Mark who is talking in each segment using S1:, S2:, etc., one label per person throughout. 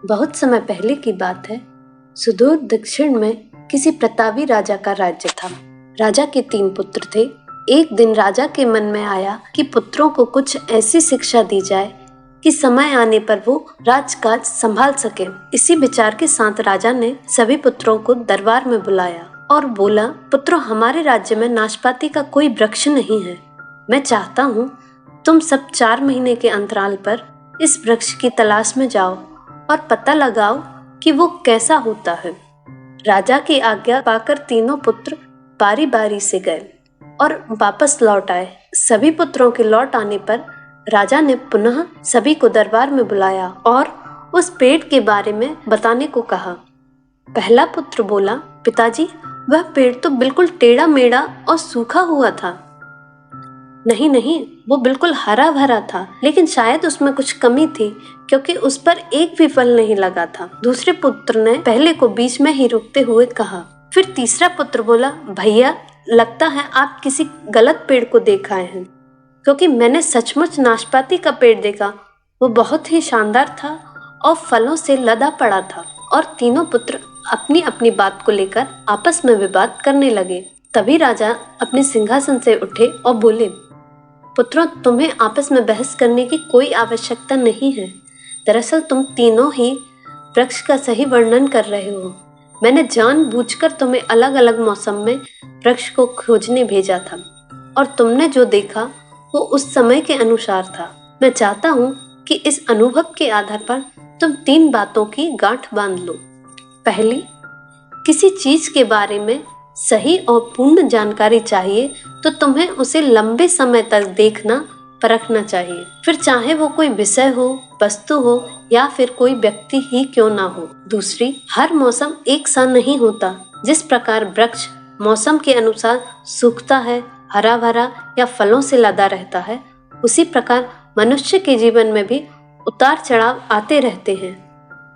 S1: बहुत समय पहले की बात है। सुदूर दक्षिण में किसी प्रतापी राजा का राज्य था। राजा के 3 पुत्र थे। एक दिन राजा के मन में आया कि पुत्रों को कुछ ऐसी शिक्षा दी जाए कि समय आने पर वो राजकाज संभाल सके। इसी विचार के साथ राजा ने सभी पुत्रों को दरबार में बुलाया और बोला, पुत्रों, हमारे राज्य में नाशपाती का कोई वृक्ष नहीं है। मैं चाहता हूँ तुम सब 4 महीने के अंतराल पर इस वृक्ष की तलाश में जाओ और पता लगाओ कि वो कैसा होता है। राजा की आज्ञा पाकर तीनों पुत्र बारी बारी से गए और वापस लौट आए। सभी पुत्रों के लौट आने पर राजा ने पुनः सभी को दरबार में बुलाया और उस पेड़ के बारे में बताने को कहा। पहला पुत्र बोला, पिताजी, वह पेड़ तो बिल्कुल टेढ़ा मेढ़ा और सूखा हुआ था। नहीं, वो बिल्कुल हरा भरा था, लेकिन शायद उसमें कुछ कमी थी क्योंकि उस पर एक भी फल नहीं लगा था। दूसरे पुत्र ने पहले को बीच में ही रोकते हुए कहा। फिर तीसरा पुत्र बोला, भैया, लगता है आप किसी गलत पेड़ को देख आए हैं, क्योंकि मैंने सचमुच नाशपाती का पेड़ देखा। वो बहुत ही शानदार था और फलों से लदा पड़ा था। और तीनों पुत्र अपनी अपनी बात को लेकर आपस में विवाद करने लगे। तभी राजा अपने सिंहासन से उठे और बोले, पुत्रों, तुम्हें आपस में बहस करने की कोई आवश्यकता नहीं है। दरअसल तुम तीनों ही वृक्ष का सही वर्णन कर रहे हो। मैंने जानबूझकर तुम्हें अलग अलग मौसम में वृक्ष को खोजने भेजा था और तुमने जो देखा वो उस समय के अनुसार था। मैं चाहता हूँ कि इस अनुभव के आधार पर तुम 3 बातों की गांठ बांध लो। पहली, किसी चीज के बारे में सही और पूर्ण जानकारी चाहिए तो तुम्हें उसे लंबे समय तक देखना, परखना चाहिए। फिर चाहे वो कोई विषय हो, वस्तु हो या फिर कोई व्यक्ति ही क्यों ना हो। दूसरी, हर मौसम एक सा नहीं होता। जिस प्रकार वृक्ष मौसम के अनुसार सूखता है, हरा भरा या फलों से लदा रहता है, उसी प्रकार मनुष्य के जीवन में भी उतार चढ़ाव आते रहते हैं।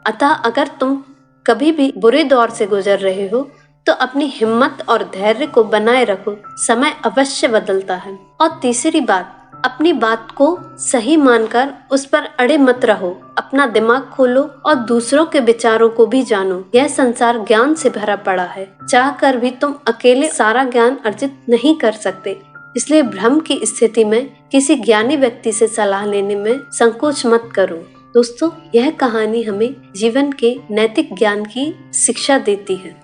S1: अतः अगर तुम कभी भी बुरे दौर से गुजर रहे हो तो अपनी हिम्मत और धैर्य को बनाए रखो, समय अवश्य बदलता है। और तीसरी बात, अपनी बात को सही मानकर उस पर अड़े मत रहो। अपना दिमाग खोलो और दूसरों के विचारों को भी जानो। यह संसार ज्ञान से भरा पड़ा है। चाहकर भी तुम अकेले सारा ज्ञान अर्जित नहीं कर सकते। इसलिए भ्रम की स्थिति में किसी ज्ञानी व्यक्ति से सलाह लेने में संकोच मत करो। दोस्तों, यह कहानी हमें जीवन के नैतिक ज्ञान की शिक्षा देती है।